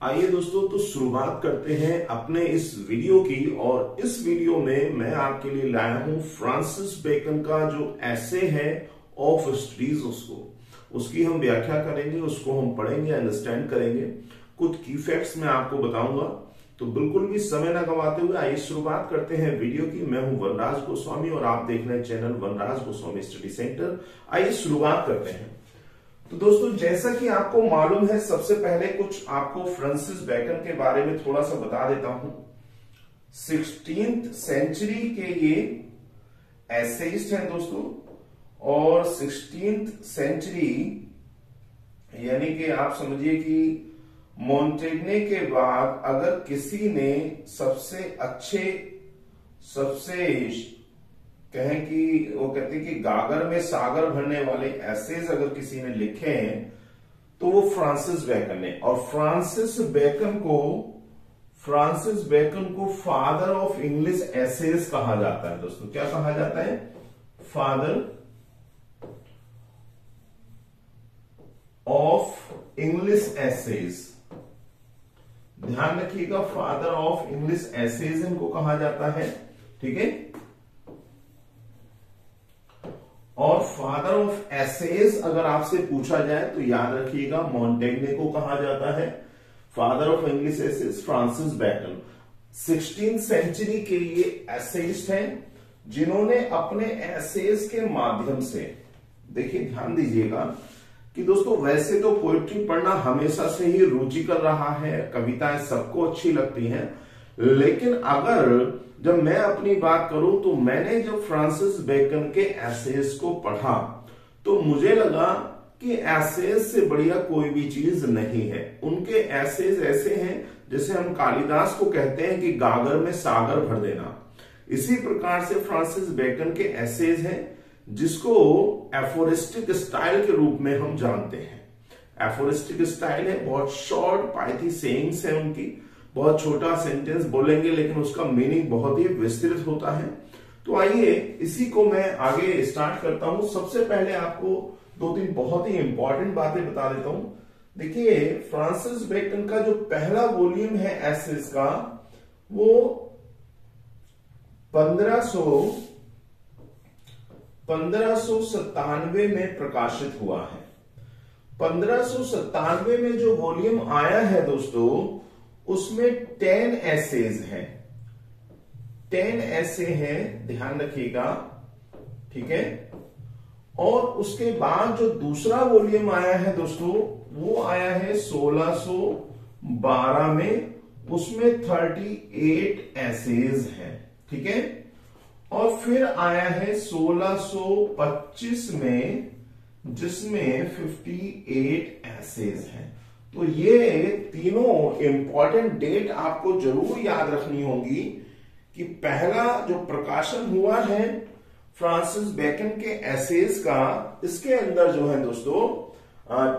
आइए दोस्तों, तो शुरुआत करते हैं अपने इस वीडियो की। और इस वीडियो में मैं आपके लिए लाया हूं फ्रांसिस बेकन का जो ऐसे है ऑफ स्टडीज, उसकी हम व्याख्या करेंगे, उसको हम पढ़ेंगे, अंडरस्टैंड करेंगे। कुछ की फैक्ट्स मैं आपको बताऊंगा, तो बिल्कुल भी समय ना गंवाते हुए आइए शुरुआत करते हैं वीडियो की। मैं हूं वनराज गोस्वामी और आप देख रहे हैं चैनल वनराज गोस्वामी स्टडी सेंटर। आइए शुरुआत करते हैं। तो दोस्तों, जैसा कि आपको मालूम है, सबसे पहले कुछ आपको फ्रांसिस बेकन के बारे में थोड़ा सा बता देता हूं। 16th सेंचुरी के ये एसेइस्ट हैं दोस्तों, और 16th सेंचुरी यानी कि आप समझिए कि मोंटेग्ने के बाद अगर किसी ने सबसे अच्छे, सबसे कहें कि वो कहते हैं कि गागर में सागर भरने वाले एसेज अगर किसी ने लिखे हैं तो वो फ्रांसिस बेकन ने। और फ्रांसिस बेकन को फादर ऑफ इंग्लिश एसेज कहा जाता है दोस्तों। क्या कहा जाता है? Father of English essays. ध्यान रखिएगा, फादर ऑफ इंग्लिश एसेज इनको कहा जाता है, ठीक है। और फादर ऑफ एसेज अगर आपसे पूछा जाए तो याद रखिएगा मोंटेग्ने को कहा जाता है। Father of English essays Francis Bacon 16th century के ये एसेइस्ट हैं, जिन्होंने अपने एसेज के माध्यम से, देखिए ध्यान दीजिएगा कि दोस्तों वैसे तो पोएट्री पढ़ना हमेशा से ही रुचिकर रहा है, कविताएं सबको अच्छी लगती हैं, लेकिन अगर जब मैं अपनी बात करूं तो मैंने जब फ्रांसिस बेकन के एसेज को पढ़ा तो मुझे लगा कि एसेज से बढ़िया कोई भी चीज नहीं है। उनके एसेज ऐसे हैं जैसे हम कालिदास को कहते हैं कि गागर में सागर भर देना। इसी प्रकार से फ्रांसिस बेकन के एसेज हैं जिसको एफोरिस्टिक स्टाइल के रूप में हम जानते हैं। एफोरिस्टिक स्टाइल है, बहुत शॉर्ट पाइथी सेइंग्स है उनकी, बहुत छोटा सेंटेंस बोलेंगे लेकिन उसका मीनिंग बहुत ही विस्तृत होता है। तो आइए इसी को मैं आगे स्टार्ट करता हूं। सबसे पहले आपको दो तीन बहुत ही इंपॉर्टेंट बातें बता देता हूं। देखिए, फ्रांसिस बेकन का जो पहला वॉल्यूम है एसेज का, वो 1597 में प्रकाशित हुआ है। 1597 में जो वॉल्यूम आया है दोस्तों, उसमें 10 एसेज हैं। 10 ऐसे हैं, ध्यान रखिएगा, ठीक है। और उसके बाद जो दूसरा वॉल्यूम आया है दोस्तों, वो आया है 1612 में, उसमें 38 एसेज हैं, ठीक है। और फिर आया है 1625 में, जिसमें 58 एसेज हैं। तो ये तीनों इंपॉर्टेंट डेट आपको जरूर याद रखनी होगी कि पहला जो प्रकाशन हुआ है फ्रांसिस बेकन के एसेज का, इसके अंदर जो है दोस्तों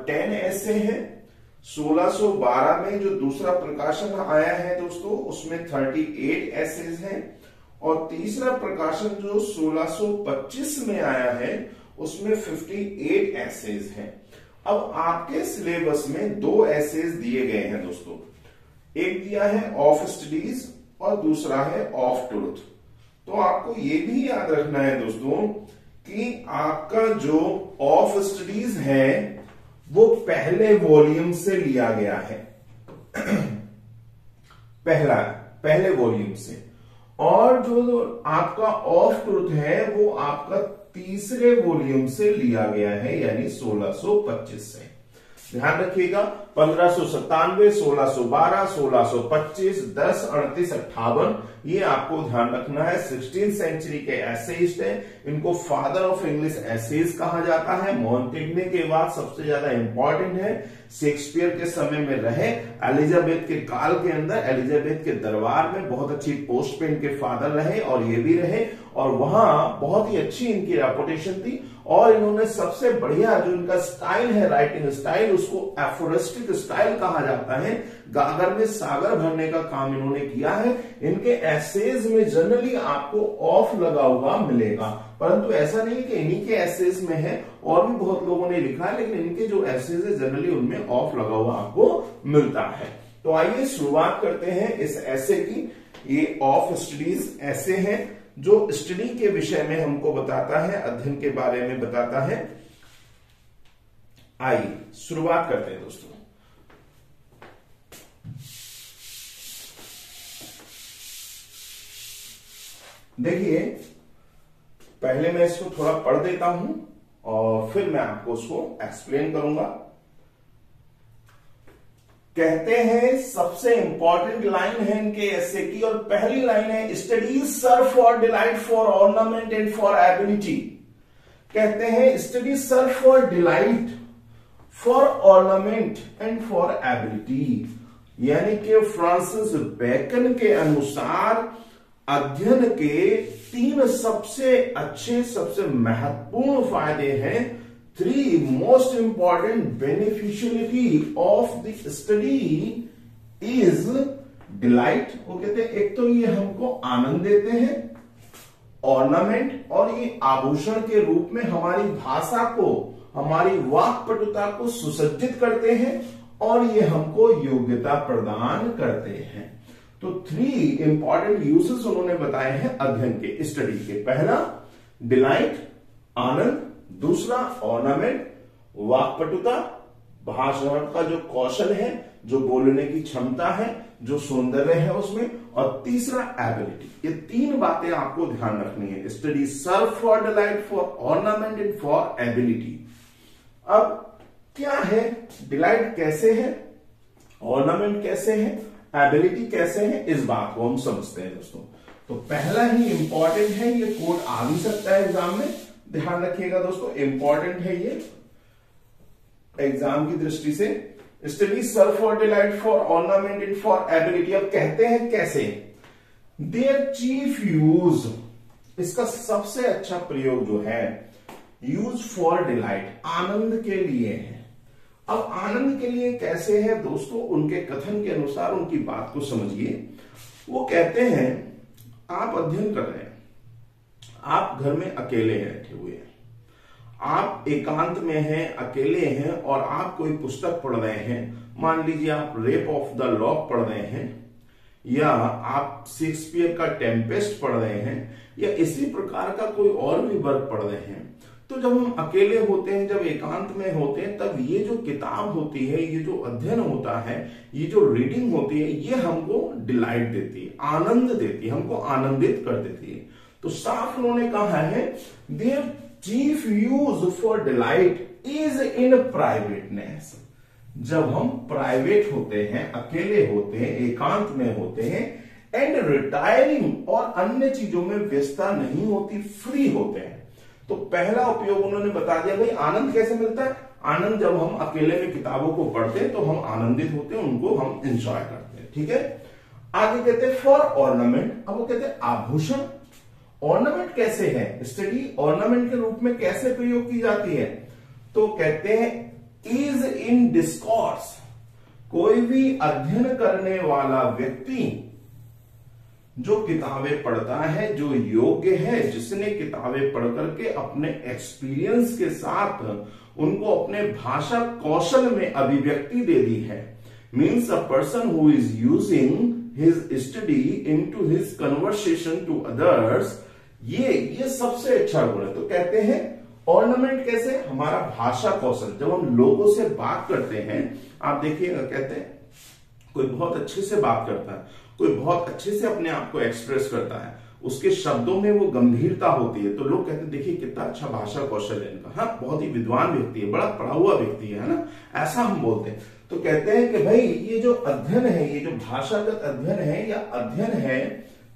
10 ऐसे हैं। 1612 में जो दूसरा प्रकाशन आया है दोस्तों, उसमें 38 एसेज हैं। और तीसरा प्रकाशन जो 1625 में आया है, उसमें 58 एसेज हैं। अब आपके सिलेबस में 2 एसेज दिए गए हैं दोस्तों, एक दिया है ऑफ स्टडीज और दूसरा है ऑफ ट्रुथ। तो आपको ये भी याद रखना है दोस्तों कि आपका जो ऑफ स्टडीज है वो पहले वॉल्यूम से लिया गया है पहले वॉल्यूम से, और जो आपका ऑफ ट्रुथ है वो आपका तीसरे वॉल्यूम से लिया गया है, यानी 1625 से। ध्यान रखिएगा, 1597, 1612, 1625, 10, 38, 58, ये आपको ध्यान रखना है। 16th सेंचुरी के एसेइस्ट हैं, इनको फादर ऑफ इंग्लिश एसेज कहा जाता है। मोंटेग्ने के बाद सबसे ज्यादा इंपॉर्टेंट है, शेक्सपियर के समय में रहे, एलिजाबेथ के काल के अंदर एलिजाबेथ के दरबार में बहुत अच्छी पोस्ट पे इनके फादर रहे, और ये भी रहे, और वहां बहुत ही अच्छी इनकी रेपुटेशन थी। और इन्होंने सबसे बढ़िया जो इनका स्टाइल है, राइटिंग स्टाइल, उसको एफोरिस्टिक स्टाइल कहा जाता है। गागर में सागर भरने का काम इन्होंने किया है। इनके एसेज में जनरली आपको ऑफ लगा हुआ मिलेगा, परंतु ऐसा नहीं कि इन्हीं के एसेज में है, और भी बहुत लोगों ने लिखा है, लेकिन इनके जो एसेज है जनरली उनमें ऑफ लगा हुआ आपको मिलता है। तो आइए शुरुआत करते हैं इस ऐसे की। ये ऑफ स्टडीज ऐसे हैं जो स्टडी के विषय में हमको बताता है, अध्ययन के बारे में बताता है। आइए शुरुआत करते हैं दोस्तों। देखिए, पहले मैं इसको थोड़ा पढ़ देता हूं और फिर मैं आपको उसको एक्सप्लेन करूंगा। कहते हैं सबसे इंपॉर्टेंट लाइन है इनके ऐसे की, और पहली लाइन है studies serve for delight, for ornament and for ability. कहते हैं studies serve for delight, for ornament and for ability. यानी कि फ्रांसिस बेकन के अनुसार अध्ययन के 3 सबसे अच्छे, सबसे महत्वपूर्ण फायदे हैं। 3 most important beneficiality of the study is delight. वो कहते हैं एक तो ये हमको आनंद देते हैं, ऑर्नामेंट, और ये आभूषण के रूप में हमारी भाषा को, हमारी वाक्पटुता को सुसज्जित करते हैं, और ये हमको योग्यता प्रदान करते हैं। तो 3 इंपॉर्टेंट यूजेस उन्होंने बताए हैं अध्ययन के, स्टडी के। पहला डिलाइट, आनंद। दूसरा ऑर्नामेंट, वाक्पटुता, भाषण का जो कौशल है, जो बोलने की क्षमता है, जो सौंदर्य है उसमें। और तीसरा एबिलिटी। ये 3 बातें आपको ध्यान रखनी है। Study serve for delight, for ornament and for ability. अब क्या है डिलाइट, कैसे है, ऑर्नामेंट कैसे है, एबिलिटी कैसे है, इस बात को हम समझते हैं दोस्तों। तो पहला ही इंपॉर्टेंट है, ये कोड आ भी सकता है एग्जाम में, ध्यान रखिएगा दोस्तों, इंपॉर्टेंट है ये एग्जाम की दृष्टि से। Study serve for delight, for ornament and for ability. अब कहते हैं कैसे, देयर चीफ यूज, इसका सबसे अच्छा प्रयोग जो है यूज फॉर डिलाइट, आनंद के लिए है। अब आनंद के लिए कैसे है दोस्तों, उनके कथन के अनुसार उनकी बात को समझिए। वो कहते हैं आप अध्ययन कर रहे हैं, आप घर में अकेले बैठे हुए हैं, आप एकांत में हैं, अकेले हैं, और आप कोई पुस्तक पढ़ रहे हैं। मान लीजिए आप रेप ऑफ द लॉक पढ़ रहे हैं, या आप शेक्सपियर का टेम्पेस्ट पढ़ रहे हैं, या इसी प्रकार का कोई और भी वर्क पढ़ रहे हैं। तो जब हम अकेले होते हैं, जब एकांत में होते हैं, तब ये जो किताब होती है, ये जो अध्ययन होता है, ये जो रीडिंग होती है, ये हमको डिलाइट देती है, आनंद देती है, हमको आनंदित कर देती है। तो साफ उन्होंने कहा है their chief use for delight is in privateness. जब हम प्राइवेट होते हैं, अकेले होते हैं, एकांत में होते हैं, एंड रिटायरिंग, और अन्य चीजों में व्यस्तता नहीं होती, फ्री होते हैं। तो पहला उपयोग उन्होंने बता दिया। भाई आनंद कैसे मिलता है, आनंद जब हम अकेले में किताबों को पढ़ते हैं तो हम आनंदित होते हैं, उनको हम एंजॉय करते हैं। ठीक है, आगे कहते हैं फॉर ऑर्नामेंट। अब वो कहते हैं आभूषण। ऑर्नामेंट कैसे है, स्टडी ऑर्नामेंट के रूप में कैसे प्रयोग की जाती है, तो कहते हैं इज इन डिस्कोर्स। कोई भी अध्ययन करने वाला व्यक्ति जो किताबें पढ़ता है, जो योग्य है, जिसने किताबें पढ़ करके अपने एक्सपीरियंस के साथ उनको अपने भाषा कौशल में अभिव्यक्ति दे दी है, means a person who is using his study into his conversation to others, ये सबसे अच्छा गुण है। तो कहते हैं ऑर्नामेंट कैसे, हमारा भाषा कौशल, जब हम लोगों से बात करते हैं, आप देखिएगा, कहते हैं कोई बहुत अच्छे से बात करता है, कोई बहुत अच्छे से अपने आप को एक्सप्रेस करता है, उसके शब्दों में वो गंभीरता होती है, तो लोग कहते हैं देखिए कितना अच्छा भाषा कौशल है इनका, हाँ बहुत ही विद्वान व्यक्ति है, बड़ा पढ़ा हुआ व्यक्ति है ना, ऐसा हम बोलते हैं। तो कहते हैं कि भाई ये जो अध्ययन है, ये जो भाषागत अध्ययन है या अध्ययन है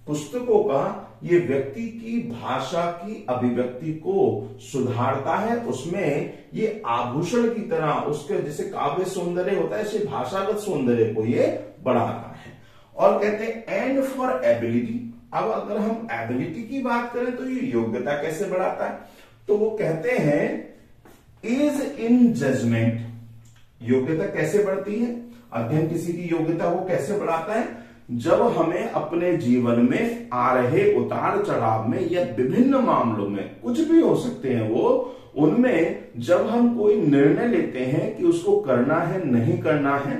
पुस्तकों का, ये व्यक्ति की भाषा की अभिव्यक्ति को सुधारता है, उसमें ये आभूषण की तरह, उसके जैसे काव्य सौंदर्य होता है, ऐसे भाषागत सौंदर्य को ये बढ़ाता है। और कहते हैं एंड फॉर एबिलिटी। अब अगर हम एबिलिटी की बात करें तो ये योग्यता कैसे बढ़ाता है, तो वो कहते हैं इज इन जजमेंट। योग्यता कैसे बढ़ती है, अध्ययन किसी की योग्यता वो कैसे बढ़ाता है, जब हमें अपने जीवन में आ रहे उतार चढ़ाव में या विभिन्न मामलों में, कुछ भी हो सकते हैं वो, उनमें जब हम कोई निर्णय लेते हैं कि उसको करना है नहीं करना है,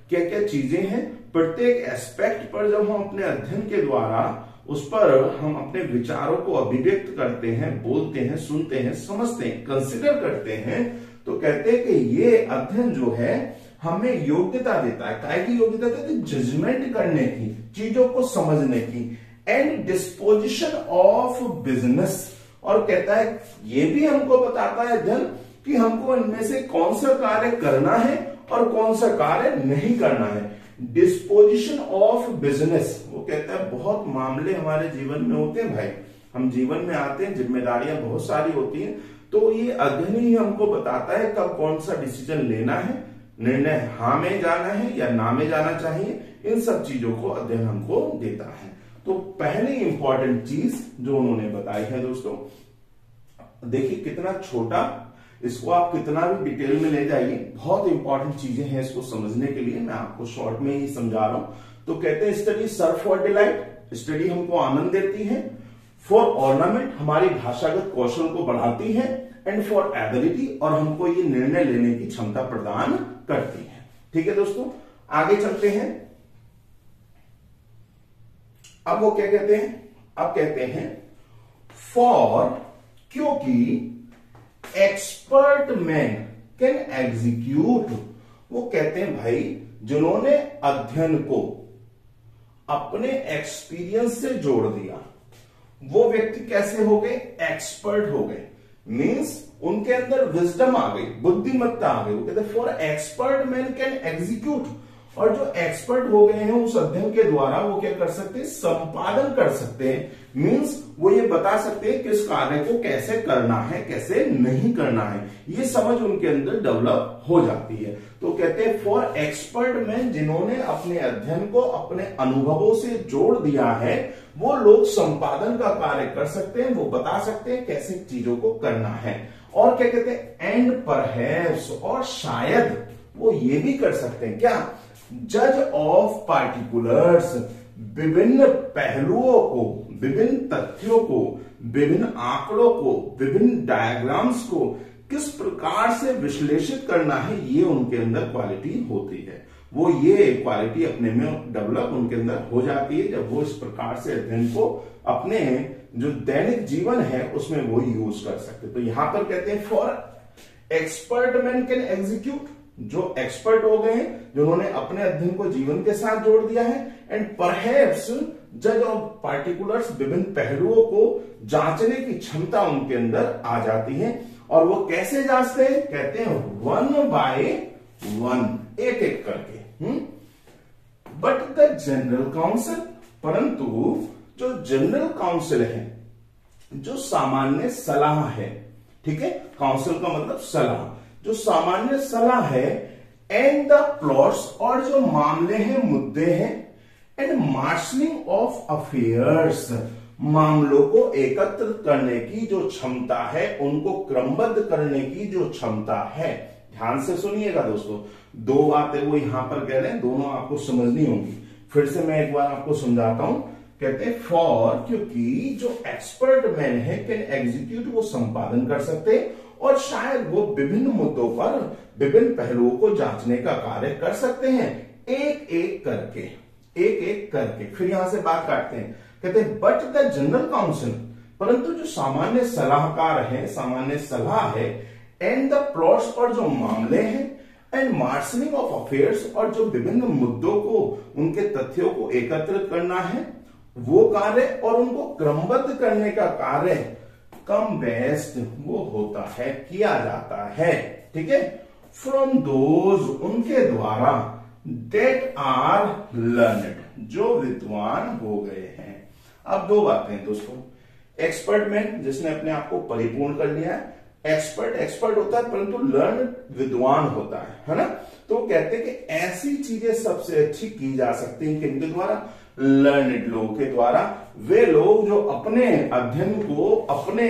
क्या क्या चीजें हैं, प्रत्येक एस्पेक्ट पर जब हम अपने अध्ययन के द्वारा उस पर हम अपने विचारों को अभिव्यक्त करते हैं, बोलते हैं, सुनते हैं, समझते हैं, कंसिडर करते हैं, तो कहते हैं कि ये अध्ययन जो है हमें योग्यता देता है। काय की योग्यता देता है? जजमेंट करने की, चीजों को समझने की, एंड डिस्पोजिशन ऑफ बिजनेस। और कहता है ये भी हमको बताता है अध्ययन कि हमको इनमें से कौन सा कार्य करना है और कौन सा कार्य नहीं करना है। डिस्पोजिशन ऑफ बिजनेस, वो कहता है बहुत मामले हमारे जीवन में होते हैं भाई, हम जीवन में आते हैं, जिम्मेदारियां बहुत सारी होती हैं, तो ये अध्ययन ही हमको बताता है कब कौन सा डिसीजन लेना है, निर्णय हाँ में जाना है या ना में जाना चाहिए, इन सब चीजों को अध्ययन हमको देता है। तो पहली इंपॉर्टेंट चीज जो उन्होंने बताई है दोस्तों, देखिए कितना छोटा, इसको आप कितना भी डिटेल में ले जाइए, बहुत इंपॉर्टेंट चीजें हैं इसको समझने के लिए, मैं आपको शॉर्ट में ही समझा रहा हूं। तो कहते हैं study serve for delight, study हमको आनंद देती है, फॉर ऑर्नामेंट हमारी भाषागत कौशल को बढ़ाती है, एंड फॉर एबिलिटी और हमको ये निर्णय लेने की क्षमता प्रदान करती है। ठीक है दोस्तों, आगे चलते हैं। अब वो क्या कहते हैं, अब कहते हैं फॉर, क्योंकि एक्सपर्ट मैन कैन एग्जीक्यूट। वो कहते हैं भाई जिन्होंने अध्ययन को अपने एक्सपीरियंस से जोड़ दिया, वो व्यक्ति कैसे हो गए? एक्सपर्ट हो गए, मीन्स उनके अंदर विजडम आ गई, बुद्धिमत्ता आ गई। वो कहते हैं for expert man can execute, और जो एक्सपर्ट हो गए हैं उस अध्ययन के द्वारा वो क्या कर सकते हैं? संपादन कर सकते हैं, मीन्स वो ये बता सकते हैं किस कार्य को कैसे करना है, कैसे नहीं करना है, ये समझ उनके अंदर डेवलप हो जाती है। तो कहते हैं फॉर एक्सपर्ट मैन, जिन्होंने अपने अध्ययन को अपने अनुभवों से जोड़ दिया है, वो लोग संपादन का कार्य कर सकते हैं, वो बता सकते हैं कैसे चीजों को करना है। और क्या कहते हैं? एंड परहैप्स, और शायद वो ये भी कर सकते हैं, क्या? जज ऑफ पार्टिकुलर्स, विभिन्न पहलुओं को, विभिन्न तथ्यों को, विभिन्न आंकड़ों को, विभिन्न डायग्राम्स को किस प्रकार से विश्लेषित करना है, ये उनके अंदर क्वालिटी होती है। वो ये क्वालिटी अपने में डेवलप उनके अंदर हो जाती है जब वो इस प्रकार से अध्ययन को अपने जो दैनिक जीवन है उसमें वो यूज कर सकते। तो यहां पर कहते हैं for expert man can execute, जो एक्सपर्ट हो गए हैं, जिन्होंने अपने अध्ययन को जीवन के साथ जोड़ दिया है, एंड परहैप्स जज ऑफ पार्टिकुलर्स, विभिन्न पहलुओं को जांचने की क्षमता उनके अंदर आ जाती है। और वो कैसे जांचते हैं? कहते हैं वन बाय वन, एक एक करके। बट द जनरल काउंसिल, परंतु जो जनरल काउंसिल है, जो सामान्य सलाह है, ठीक है, काउंसिल का मतलब सलाह, जो सामान्य सलाह है, एंड द प्लॉट्स, और जो मामले हैं, मुद्दे हैं, एंड मार्शलिंग ऑफ अफेयर्स, मामलों को एकत्र करने की जो क्षमता है, उनको क्रमबद्ध करने की जो क्षमता है। ध्यान से सुनिएगा दोस्तों, दो बातें वो यहां पर कह रहे हैं, दोनों आपको समझनी होंगी। फिर से मैं एक बार आपको समझाता हूं। कहते हैं फॉर, क्योंकि जो एक्सपर्ट मैन है कैन एग्जीक्यूट, वो संपादन कर सकते हैं, और शायद वो विभिन्न मुद्दों पर विभिन्न पहलुओं को जांचने का कार्य कर सकते हैं, एक एक करके, एक एक करके। फिर यहां से बात काटते हैं, कहते हैं बट द जनरल काउंसिल, परंतु जो सामान्य सलाहकार है, सामान्य सलाह है, एंड द प्लॉट्स, और जो मामले हैं, एंड मार्शलिंग ऑफ अफेयर्स, और जो विभिन्न मुद्दों को, उनके तथ्यों को एकत्रित करना है, वो कार्य, और उनको क्रमबद्ध करने का कार्य कम बेस्ट वो होता है, किया जाता है। ठीक है, फ्रॉम दोज, उनके द्वारा, दैट आर लर्नड, जो विद्वान हो गए हैं। अब दो बातें दोस्तों, एक्सपर्ट मैन जिसने अपने आप को परिपूर्ण कर लिया है, एक्सपर्ट होता है, परंतु लर्न विद्वान होता है ना। तो कहते हैं कि ऐसी चीजें सबसे अच्छी की जा सकती हैं किनके द्वारा? लर्नड लोगों के द्वारा। वे लोग जो अपने अध्ययन को अपने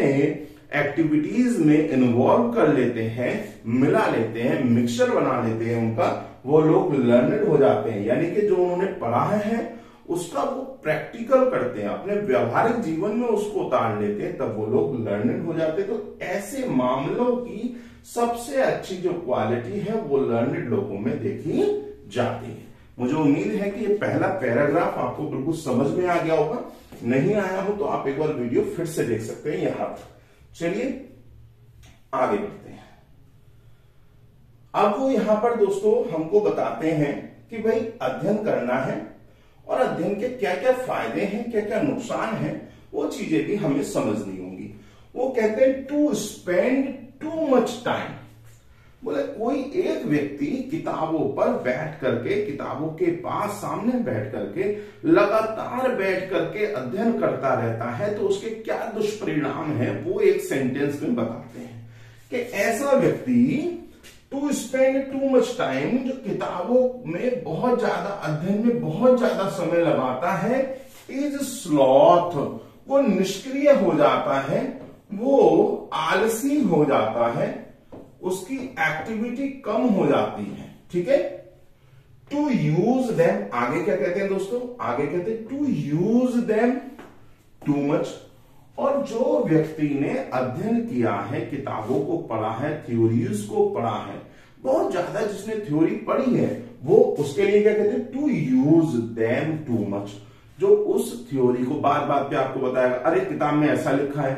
एक्टिविटीज में इन्वॉल्व कर लेते हैं, मिला लेते हैं, मिक्सचर बना लेते हैं उनका, वो लोग लर्नड हो जाते हैं। यानी कि जो उन्होंने पढ़ा है उसका वो प्रैक्टिकल करते हैं, अपने व्यावहारिक जीवन में उसको उतार लेते हैं, तब वो लोग लर्नड हो जाते हैं। तो ऐसे मामलों की सबसे अच्छी जो क्वालिटी है वो लर्नड लोगों में देखी जाती है। मुझे उम्मीद है कि ये पहला पैराग्राफ आपको बिल्कुल समझ में आ गया होगा। नहीं आया हो तो आप एक बार वीडियो फिर से देख सकते हैं यहां पर। चलिए आगे बढ़ते हैं। अब वो यहां पर दोस्तों हमको बताते हैं कि भाई अध्ययन करना है और अध्ययन के क्या क्या फायदे हैं, क्या क्या नुकसान हैं, वो चीजें भी हमें समझनी होंगी। वो कहते हैं to spend too much time. बोले कोई एक व्यक्ति किताबों पर बैठ करके, किताबों के पास सामने बैठ करके लगातार बैठ करके अध्ययन करता रहता है तो उसके क्या दुष्परिणाम है वो एक सेंटेंस में बताते हैं कि ऐसा व्यक्ति to spend too much time, जो किताबों में बहुत ज्यादा अध्ययन में बहुत ज्यादा समय लगाता है, इज स्लॉथ, वो निष्क्रिय हो जाता है, वो आलसी हो जाता है, उसकी एक्टिविटी कम हो जाती है। ठीक है। टू यूज देम, आगे क्या कहते हैं दोस्तों, आगे कहते हैं to use them too much. और जो व्यक्ति ने अध्ययन किया है, किताबों को पढ़ा है, थ्योरीज को पढ़ा है, बहुत ज्यादा जिसने थ्योरी पढ़ी है, वो उसके लिए क्या कहते हैं to use them too much. जो उस थ्योरी को बार बार पे आपको बताएगा, अरे किताब में ऐसा लिखा है,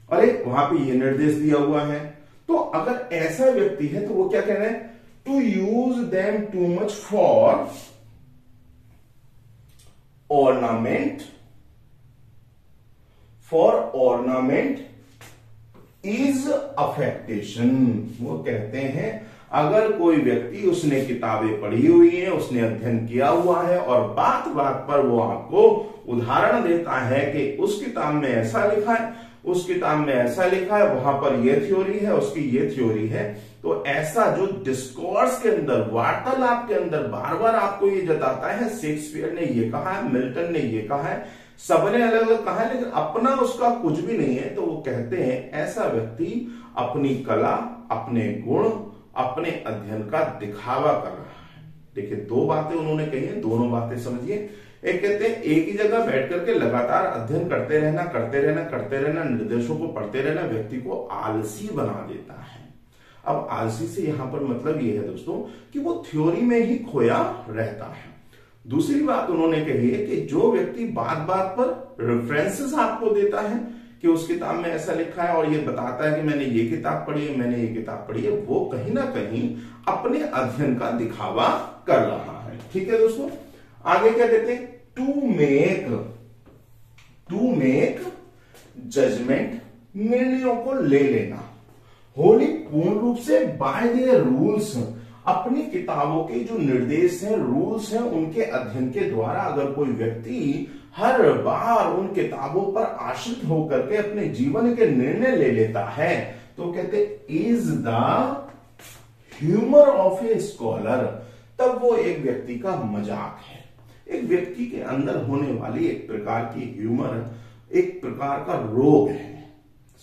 अरे वहां पे ये निर्देश दिया हुआ है। तो अगर ऐसा व्यक्ति है तो वो क्या कह रहे हैं, to use them too much for ornament, for ornament is affectation. वो कहते हैं अगर कोई व्यक्ति, उसने किताबें पढ़ी हुई है, उसने अध्ययन किया हुआ है और बात बात पर वो आपको उदाहरण देता है कि उस किताब में ऐसा लिखा है, उस किताब में ऐसा लिखा है, वहां पर ये थ्योरी है, उसकी ये थ्योरी है, तो ऐसा जो डिस्कोर्स के अंदर, वार्तालाप के अंदर बार बार आपको ये जताता है शेक्सपियर ने ये कहा है, मिल्टन ने ये कहा है, सबने अलग अलग कहा है, लेकिन अपना उसका कुछ भी नहीं है, तो वो कहते हैं ऐसा व्यक्ति अपनी कला, अपने गुण, अपने अध्ययन का दिखावा कर रहा है। देखिए दो बातें उन्होंने कही है, दोनों बातें समझिए। एक कहते हैं एक ही जगह बैठ करके लगातार अध्ययन करते रहना, करते रहना, करते रहना, निर्देशों को पढ़ते रहना व्यक्ति को आलसी बना देता है। अब आलसी से यहां पर मतलब ये है दोस्तों कि वो थ्योरी में ही खोया रहता है। दूसरी बात उन्होंने कही है कि जो व्यक्ति बात बात पर रेफरेंसेस आपको देता है कि उस किताब में ऐसा लिखा है और ये बताता है कि मैंने ये किताब पढ़ी है, मैंने ये किताब पढ़ी है, वो कहीं ना कहीं अपने अध्ययन का दिखावा कर रहा है। ठीक है दोस्तों। आगे क्या कहते हैं, टू मेक जजमेंट, निर्णयों को ले लेना, होली पूर्ण रूप से बाय देयर रूल्स, अपनी किताबों के जो निर्देश हैं, रूल्स हैं, उनके अध्ययन के द्वारा अगर कोई व्यक्ति हर बार उन किताबों पर आश्रित होकर के अपने जीवन के निर्णय ले लेता है तो कहते is the humour of a scholar, तब वो एक व्यक्ति का मजाक है। एक व्यक्ति के अंदर होने वाली एक प्रकार की ह्यूमर, एक प्रकार का रोग है।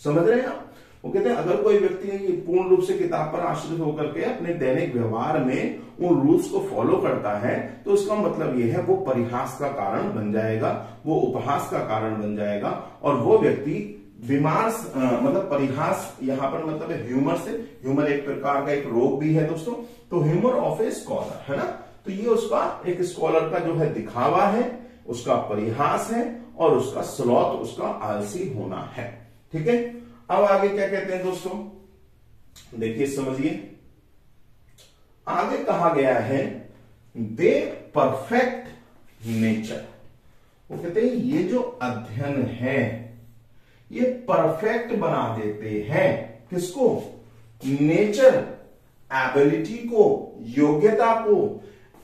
समझ रहे हैं आप। वो कहते हैं अगर कोई व्यक्ति पूर्ण रूप से किताब पर आश्रित होकर के अपने दैनिक व्यवहार में उन रूल्स को फॉलो करता है तो उसका मतलब यह है वो परिहास का कारण बन जाएगा, वो उपहास का कारण बन जाएगा और वो व्यक्ति बीमार, मतलब परिहास यहां पर मतलब है ह्यूमर से, ह्यूमर एक प्रकार का एक रोग भी है दोस्तों। तो ह्यूमर ऑफ ए स्कॉलर है ना, तो ये उसका एक स्कॉलर का जो है दिखावा है, उसका परिहास है और उसका स्लॉथ, उसका आलसी होना है। ठीक है। अब आगे क्या कहते हैं दोस्तों, देखिए समझिए। आगे कहा गया है दे परफेक्ट नेचर। वो कहते हैं ये जो अध्ययन है ये परफेक्ट बना देते हैं किसको, नेचर, एबिलिटी को, योग्यता को,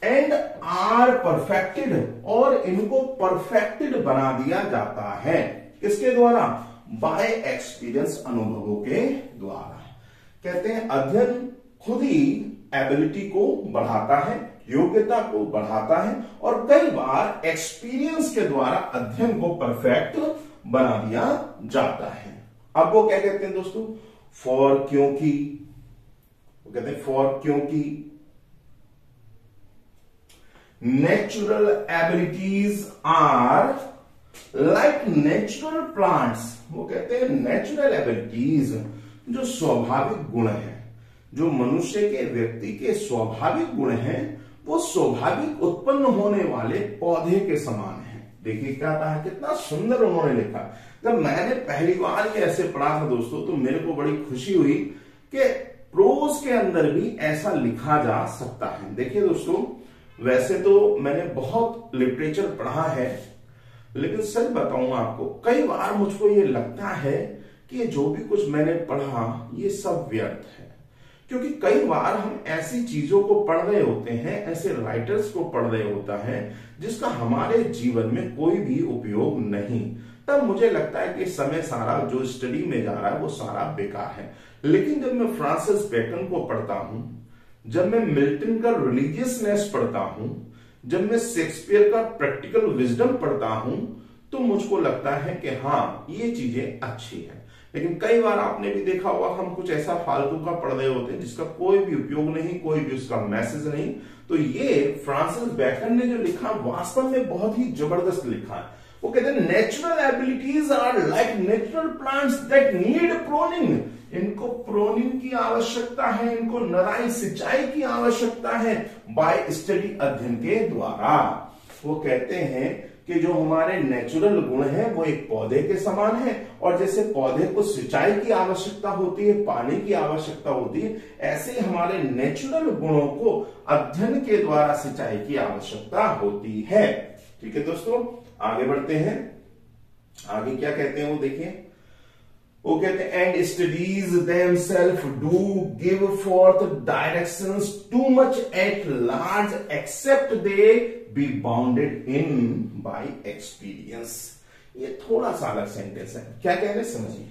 एंड आर परफेक्टेड, और इनको परफेक्टेड बना दिया जाता है किसके द्वारा, बाय एक्सपीरियंस, अनुभवों के द्वारा। कहते हैं अध्ययन खुद ही एबिलिटी को बढ़ाता है, योग्यता को बढ़ाता है और कई बार एक्सपीरियंस के द्वारा अध्ययन को परफेक्ट बना दिया जाता है। अब वो क्या कहते हैं दोस्तों, फॉर, क्योंकि, वो कहते हैं फॉर, क्योंकि natural abilities are like natural plants. वो कहते हैं नेचुरल एबिलिटीज, जो स्वाभाविक गुण है, जो मनुष्य के, व्यक्ति के स्वाभाविक गुण हैं, वो स्वाभाविक उत्पन्न होने वाले पौधे के समान है। देखिए क्या कहा, कितना सुंदर उन्होंने लिखा। जब मैंने पहली बार ये ऐसे पढ़ा था दोस्तों, तो मेरे को बड़ी खुशी हुई कि प्रोज के अंदर भी ऐसा लिखा जा सकता है। देखिए दोस्तों, वैसे तो मैंने बहुत लिटरेचर पढ़ा है, लेकिन सच बताऊं आपको, कई बार मुझको ये लगता है कि जो भी कुछ मैंने पढ़ा ये सब व्यर्थ है। क्योंकि कई बार हम ऐसी चीजों को पढ़ रहे होते हैं, ऐसे राइटर्स को पढ़ रहे होता है जिसका हमारे जीवन में कोई भी उपयोग नहीं। तब मुझे लगता है कि समय सारा जो स्टडी में जा रहा है वो सारा बेकार है। लेकिन जब मैं फ्रांसिस बेकन को पढ़ता हूं, जब मैं मिल्टन का रिलीजियसनेस पढ़ता हूं, जब मैं शेक्सपियर का प्रैक्टिकल विजडम पढ़ता हूं, तो मुझको लगता है कि हाँ, ये चीजें अच्छी है। लेकिन कई बार आपने भी देखा होगा, हम कुछ ऐसा फालतू का पढ़ रहे होते हैं जिसका कोई भी उपयोग नहीं, कोई भी उसका मैसेज नहीं। तो ये फ्रांसिस बेकन ने जो लिखा वास्तव में बहुत ही जबरदस्त लिखा है। वो कहते हैं natural abilities are like natural plants that need pruning. इनको प्रोनिंग की आवश्यकता है, इनको नराई सिंचाई की आवश्यकता है बाय स्टडी, अध्ययन के द्वारा। वो कहते हैं कि जो हमारे नेचुरल गुण हैं वो एक पौधे के समान है, और जैसे पौधे को सिंचाई की आवश्यकता होती है, पानी की आवश्यकता होती है, ऐसे ही हमारे नेचुरल गुणों को अध्ययन के द्वारा सिंचाई की आवश्यकता होती है। ठीक है दोस्तों, आगे बढ़ते हैं। आगे क्या कहते हैं वो देखिए। वो कहते हैं and studies themselves do give forth directions too much at large except they be bounded in by experience. ये थोड़ा सा अलग सेंटेंस है, क्या कह रहे हैं समझिए।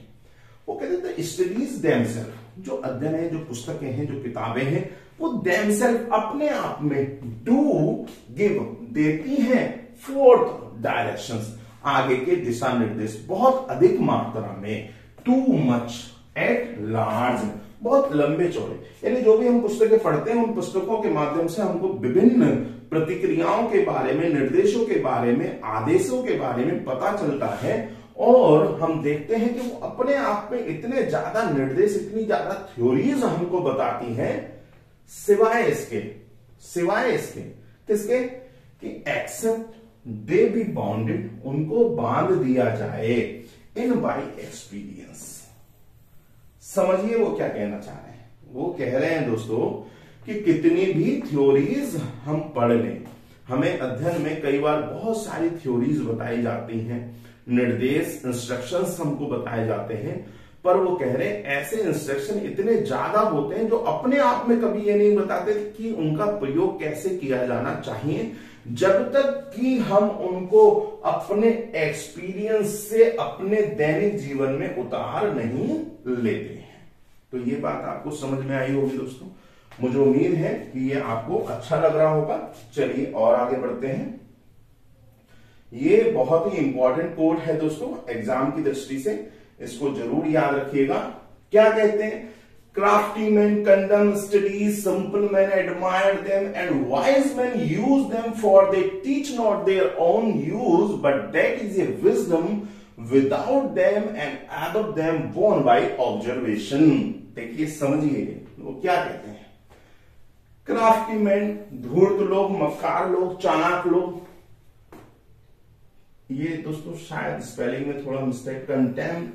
वो कहते हैं स्टडीज देमसेल्फ, जो अध्ययन है, जो पुस्तकें हैं, जो किताबें हैं, वो देमसेल्फ अपने आप में डू गिव देती हैं फोर्थ डायरेक्शंस, आगे के दिशा निर्देश बहुत अधिक मात्रा में, टू मच एट लार्ज, बहुत लंबे चौड़े। यानी जो भी हम पुस्तकें पढ़ते हैं उन पुस्तकों के माध्यम से हमको विभिन्न प्रतिक्रियाओं के बारे में, निर्देशों के बारे में, आदेशों के बारे में पता चलता है, और हम देखते हैं कि वो अपने आप में इतने ज्यादा निर्देश, इतनी ज्यादा थ्योरीज हमको बताती हैं, सिवाय इसके किसके कि एक्सेप्ट दे बी बाउंडेड, उनको बांध दिया जाए इन बाय एक्सपीरियंस। समझिए वो क्या कहना चाह रहे हैं। वो कह रहे हैं दोस्तों कि कितनी भी थ्योरीज हम पढ़ लें, हमें अध्ययन में कई बार बहुत सारी थ्योरीज बताई जाती हैं, निर्देश, इंस्ट्रक्शंस हमको बताए जाते हैं, पर वो कह रहे हैं ऐसे इंस्ट्रक्शन इतने ज्यादा होते हैं जो अपने आप में कभी ये नहीं बताते कि उनका प्रयोग कैसे किया जाना चाहिए, जब तक कि हम उनको अपने एक्सपीरियंस से अपने दैनिक जीवन में उतार नहीं लेते हैं। तो ये बात आपको समझ में आई होगी दोस्तों। मुझे उम्मीद है कि ये आपको अच्छा लग रहा होगा। चलिए और आगे बढ़ते हैं। ये बहुत ही इंपॉर्टेंट कोट है दोस्तों एग्जाम की दृष्टि से, इसको जरूर याद रखिएगा। क्या कहते हैं? Crafty men condemn studies, simple men admire them, and wise men use them, for they teach not their own use, but that is a wisdom without them and above them born by observation। देखिए समझिए वो क्या कहते हैं। Crafty man, धूर्त लोग, मक्कार लोग, चालाक लोग, ये दोस्तों शायद स्पेलिंग में थोड़ा मिस्टेक, कंटेम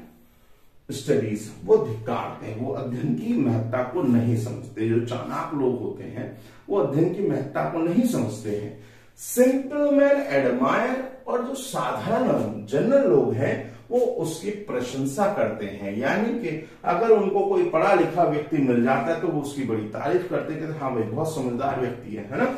स्टडीज, वो धिक्कारते हैं, वो अध्ययन की महत्ता को नहीं समझते। जो चालाक लोग होते हैं वो अध्ययन की महत्ता को नहीं समझते हैं। सिंपल मैन एडमायर, और जो साधारण जनरल लोग हैं वो उसकी प्रशंसा करते हैं। यानी कि अगर उनको कोई पढ़ा लिखा व्यक्ति मिल जाता है तो वो उसकी बड़ी तारीफ करते हैं, हाँ भाई बहुत समझदार व्यक्ति है ना।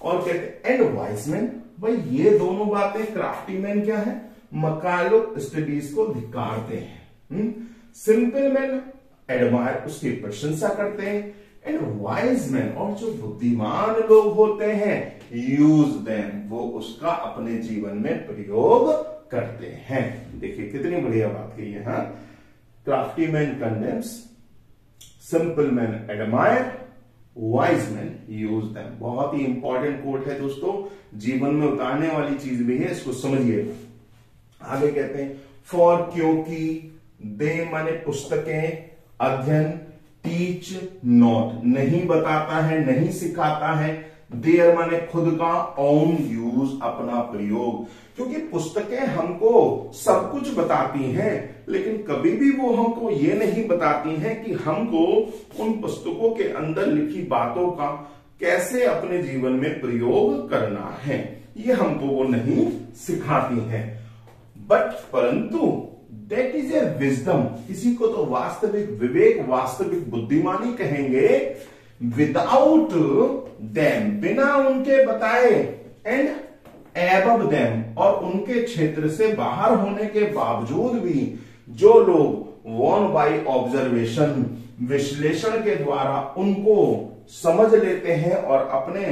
और कहते एंड वाइज मैन, भाई ये दोनों बातें, क्राफ्टी मैन क्या है, मक्कार लोग स्टडीज को धिक्कारते हैं, सिंपल मैन एडमायर, उसकी प्रशंसा करते हैं, एंड वाइज मैन, और जो बुद्धिमान लोग होते हैं, यूज देम, वो उसका अपने जीवन में प्रयोग करते हैं। देखिए कितनी बढ़िया बात कही है। हाँ, crafty man condemns, simple man admire, wise man use them. बहुत ही इंपॉर्टेंट कोट है दोस्तों, जीवन में उतारने वाली चीज भी है, इसको समझिएगा। आगे कहते हैं फॉर, क्योंकि, दे माने पुस्तकें, अध्ययन, टीच नॉट नहीं बताता है, नहीं सिखाता है, देयर माने खुद का, ओन यूज अपना प्रयोग। क्योंकि पुस्तकें हमको सब कुछ बताती हैं, लेकिन कभी भी वो हमको ये नहीं बताती हैं कि हमको उन पुस्तकों के अंदर लिखी बातों का कैसे अपने जीवन में प्रयोग करना है, ये हमको वो नहीं सिखाती हैं। बट परंतु दैट इज ए विजडम, इसी को तो वास्तविक विवेक, वास्तविक बुद्धिमानी कहेंगे। विदाउट देम, बिना उनके बताए, एंड एबव देम, और उनके क्षेत्र से बाहर होने के बावजूद भी जो लोग वॉन बाय ऑब्जर्वेशन, विश्लेषण के द्वारा उनको समझ लेते हैं और अपने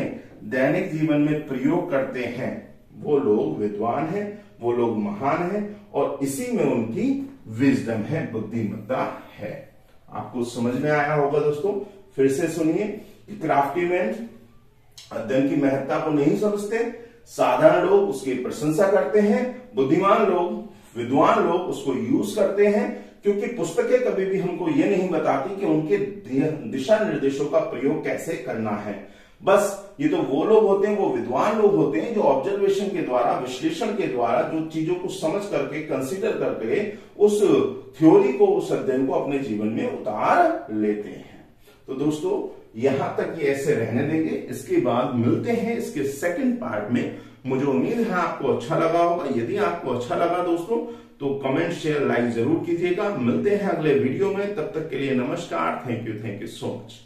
दैनिक जीवन में प्रयोग करते हैं, वो लोग विद्वान हैं, वो लोग महान हैं, और इसी में उनकी विजडम है, बुद्धिमत्ता है। आपको समझ में आया होगा दोस्तों। फिर से सुनिए कि क्राफ्टी मैन अध्ययन की महत्ता को नहीं समझते, साधारण लोग उसकी प्रशंसा करते हैं, बुद्धिमान लोग, विद्वान लोग उसको यूज करते हैं, क्योंकि पुस्तकें कभी भी हमको ये नहीं बताती कि उनके दिशा निर्देशों का प्रयोग कैसे करना है। बस ये तो वो लोग होते हैं, वो विद्वान लोग होते हैं जो ऑब्जर्वेशन के द्वारा, विश्लेषण के द्वारा जो चीजों को समझ करके, कंसीडर करके उस थ्योरी को, उस अध्ययन को अपने जीवन में उतार लेते हैं। तो दोस्तों यहां तक ये ऐसे रहने देंगे, इसके बाद मिलते हैं इसके सेकंड पार्ट में। मुझे उम्मीद है आपको अच्छा लगा होगा। यदि आपको अच्छा लगा दोस्तों तो कमेंट, शेयर, लाइक जरूर कीजिएगा। मिलते हैं अगले वीडियो में, तब तक के लिए नमस्कार। Thank you so much.